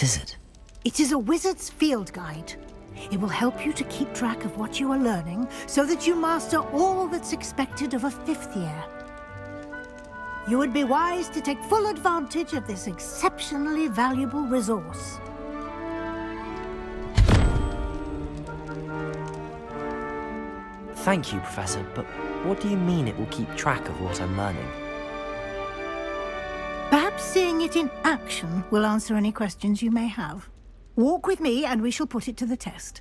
What is it? It is a wizard's field guide. It will help you to keep track of what you are learning so that you master all that's expected of a 5th year. You would be wise to take full advantage of this exceptionally valuable resource. Thank you, Professor, but what do you mean it will keep track of what I'm learning? Perhaps seeing it in action will answer any questions you may have. Walk with me and we shall put it to the test.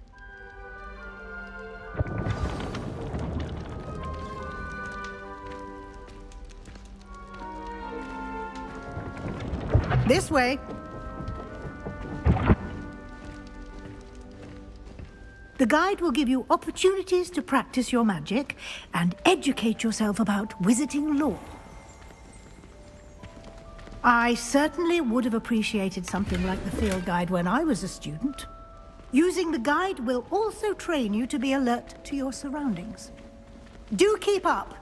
This way. The guide will give you opportunities to practice your magic and educate yourself about wizarding lore. I certainly would have appreciated something like the field guide when I was a student. Using the guide will also train you to be alert to your surroundings. Do keep up!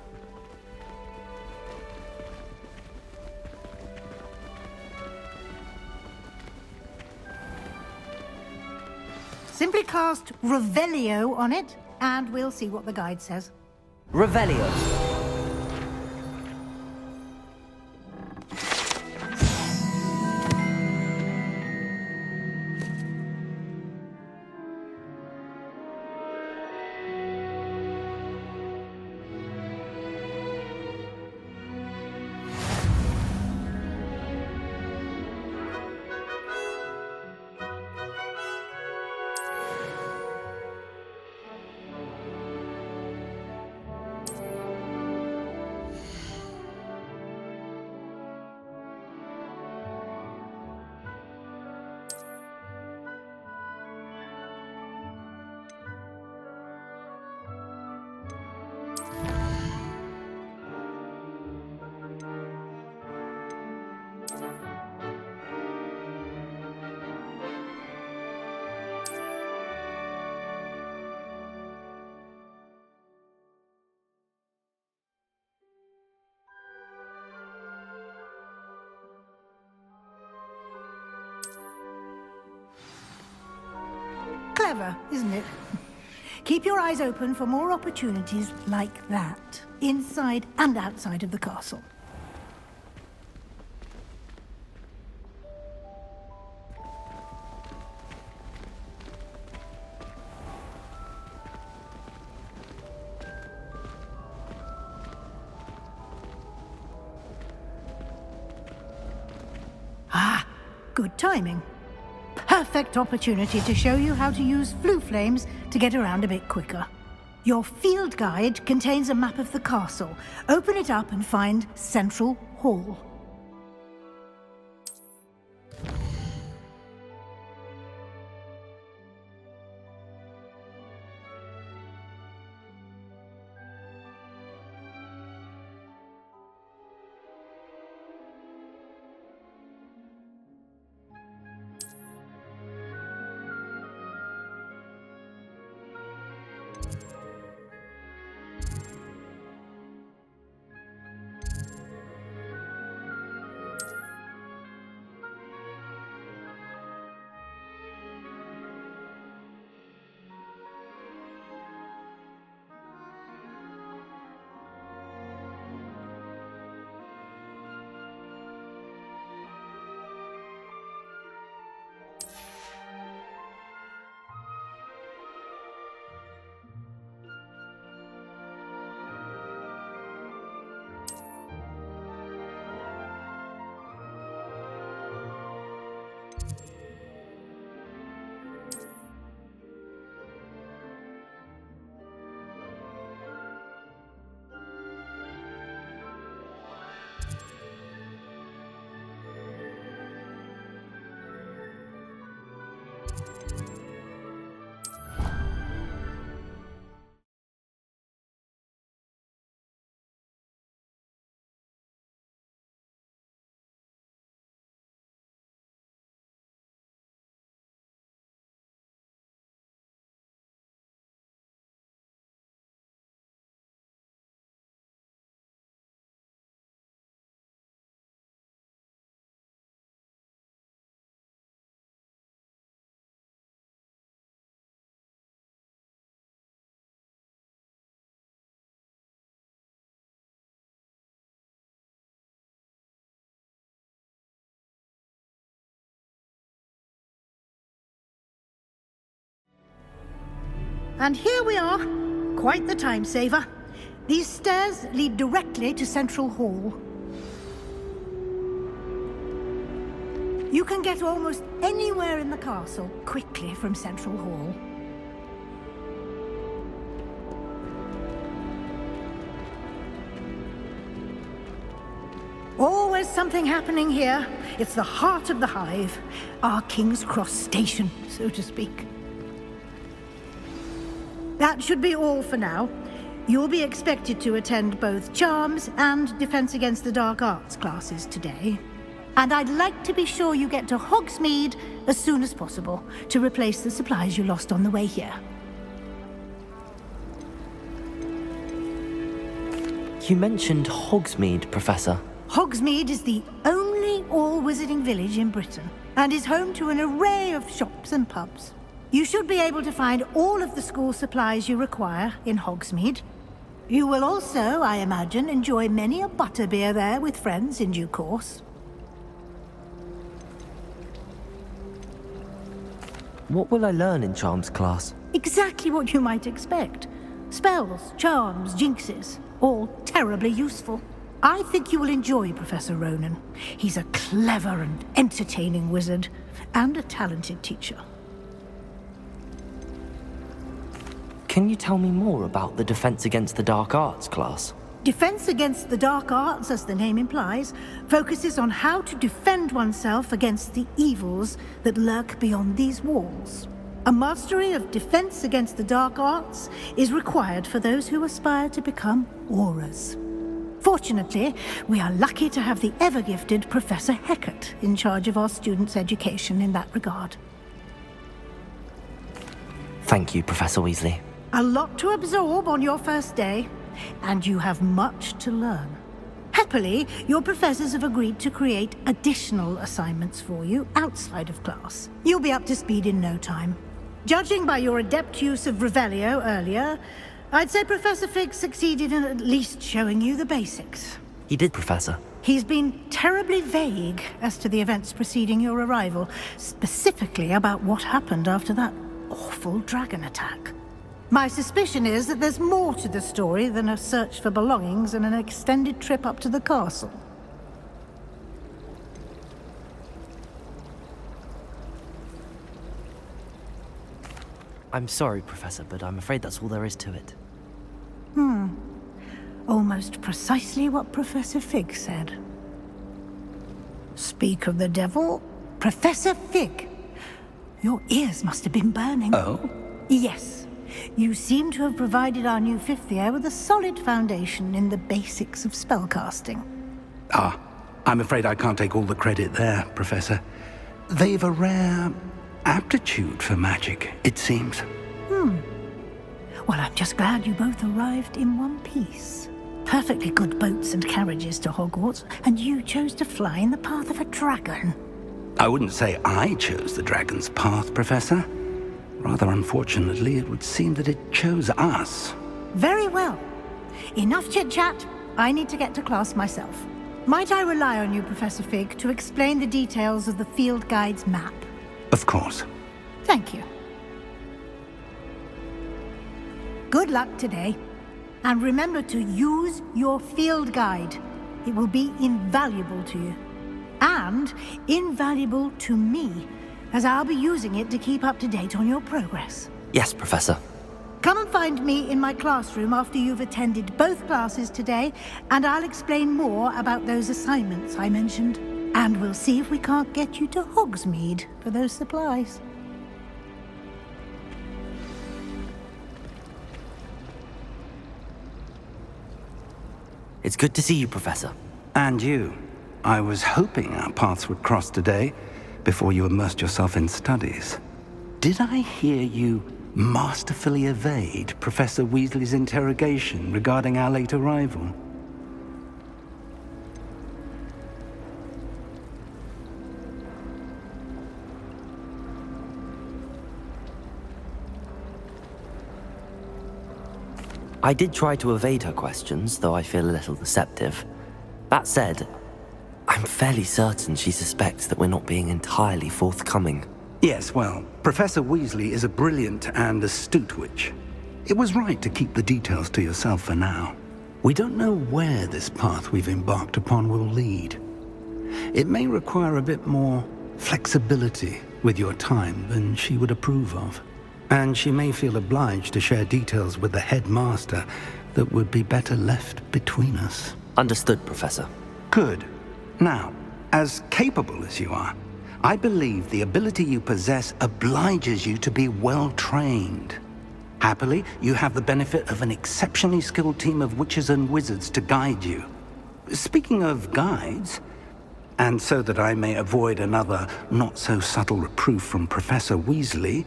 Simply cast Revelio on it, and we'll see what the guide says. Revelio. Clever, isn't it? Keep your eyes open for more opportunities like that, inside and outside of the castle. Ah, good timing. Perfect opportunity to show you how to use flue flames to get around a bit quicker. Your field guide contains a map of the castle. Open it up and find Central Hall. And here we are. Quite the time saver. These stairs lead directly to Central Hall. You can get almost anywhere in the castle quickly from Central Hall. Always something happening here. It's the heart of the hive. Our King's Cross station, so to speak. That should be all for now. You'll be expected to attend both Charms and Defense Against the Dark Arts classes today. And I'd like to be sure you get to Hogsmeade as soon as possible to replace the supplies you lost on the way here. You mentioned Hogsmeade, Professor. Hogsmeade is the only all-wizarding village in Britain and is home to an array of shops and pubs. You should be able to find all of the school supplies you require in Hogsmeade. You will also, I imagine, enjoy many a butterbeer there with friends in due course. What will I learn in Charms class? Exactly what you might expect. Spells, charms, jinxes, all terribly useful. I think you will enjoy Professor Ronan. He's a clever and entertaining wizard, and a talented teacher. Can you tell me more about the Defense Against the Dark Arts class? Defense Against the Dark Arts, as the name implies, focuses on how to defend oneself against the evils that lurk beyond these walls. A mastery of Defense Against the Dark Arts is required for those who aspire to become Aurors. Fortunately, we are lucky to have the ever-gifted Professor Hecat in charge of our students' education in that regard. Thank you, Professor Weasley. A lot to absorb on your first day, and you have much to learn. Happily, your professors have agreed to create additional assignments for you outside of class. You'll be up to speed in no time. Judging by your adept use of Revelio earlier, I'd say Professor Fig succeeded in at least showing you the basics. He did, Professor. He's been terribly vague as to the events preceding your arrival, specifically about what happened after that awful dragon attack. My suspicion is that there's more to the story than a search for belongings and an extended trip up to the castle. I'm sorry, Professor, but I'm afraid that's all there is to it. Almost precisely what Professor Fig said. Speak of the devil, Professor Fig. Your ears must have been burning. Oh? Yes. You seem to have provided our new fifth year with a solid foundation in the basics of spellcasting. Ah, I'm afraid I can't take all the credit there, Professor. They've a rare aptitude for magic, it seems. Well, I'm just glad you both arrived in one piece. Perfectly good boats and carriages to Hogwarts, and you chose to fly in the path of a dragon. I wouldn't say I chose the dragon's path, Professor. Rather unfortunately, it would seem that it chose us. Very well. Enough chit-chat. I need to get to class myself. Might I rely on you, Professor Fig, to explain the details of the field guide's map? Of course. Thank you. Good luck today. And remember to use your field guide. It will be invaluable to you. And invaluable to me, as I'll be using it to keep up to date on your progress. Yes, Professor. Come and find me in my classroom after you've attended both classes today, and I'll explain more about those assignments I mentioned. And we'll see if we can't get you to Hogsmeade for those supplies. It's good to see you, Professor. And you. I was hoping our paths would cross today, before you immersed yourself in studies. Did I hear you masterfully evade Professor Weasley's interrogation regarding our late arrival? I did try to evade her questions, though I feel a little deceptive. That said, I'm fairly certain she suspects that we're not being entirely forthcoming. Yes, well, Professor Weasley is a brilliant and astute witch. It was right to keep the details to yourself for now. We don't know where this path we've embarked upon will lead. It may require a bit more flexibility with your time than she would approve of. And she may feel obliged to share details with the headmaster that would be better left between us. Understood, Professor. Good. Now, as capable as you are, I believe the ability you possess obliges you to be well trained. Happily, you have the benefit of an exceptionally skilled team of witches and wizards to guide you. Speaking of guides, and so that I may avoid another not-so-subtle reproof from Professor Weasley,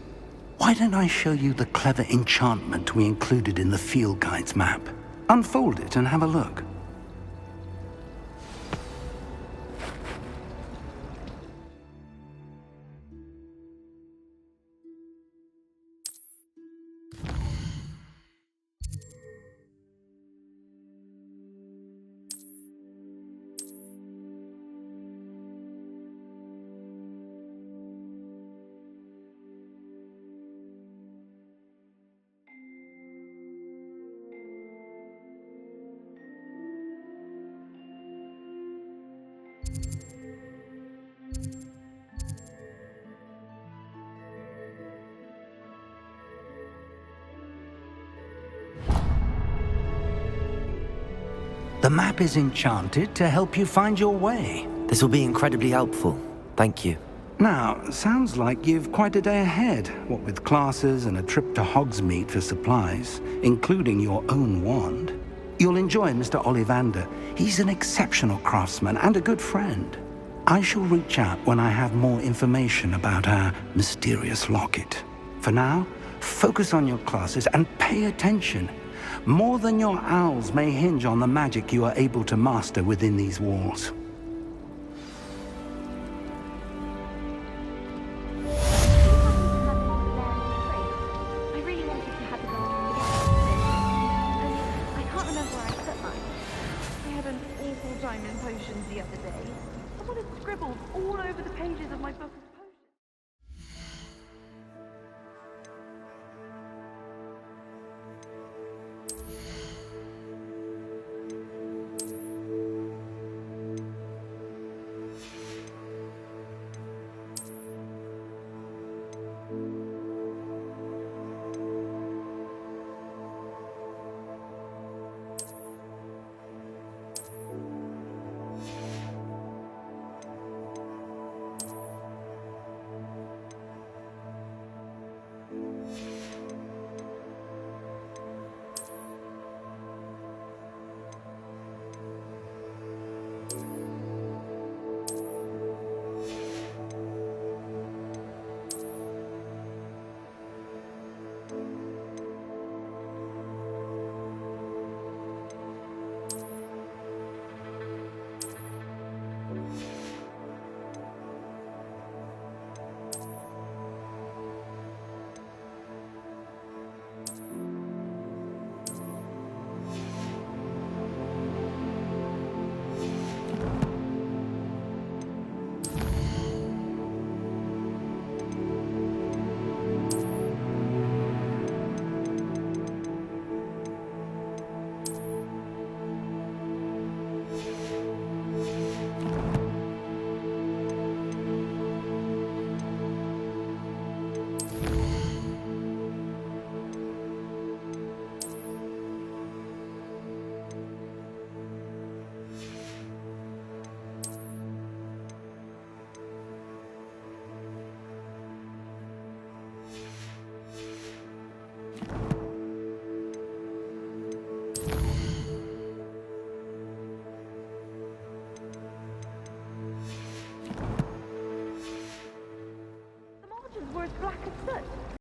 why don't I show you the clever enchantment we included in the field guide's map? Unfold it and have a look. The map is enchanted to help you find your way. This will be incredibly helpful. Thank you. Now, sounds like you've quite a day ahead, what with classes and a trip to Hogsmeade for supplies, including your own wand. You'll enjoy Mr. Ollivander. He's an exceptional craftsman and a good friend. I shall reach out when I have more information about our mysterious locket. For now, focus on your classes and pay attention. More than your owls may hinge on the magic you are able to master within these walls. I really wanted to have the and I can't remember where I put mine. I had an awful time in potions the other day. Someone had scribbled all over the pages of my book of potions. The margins were as black as soot.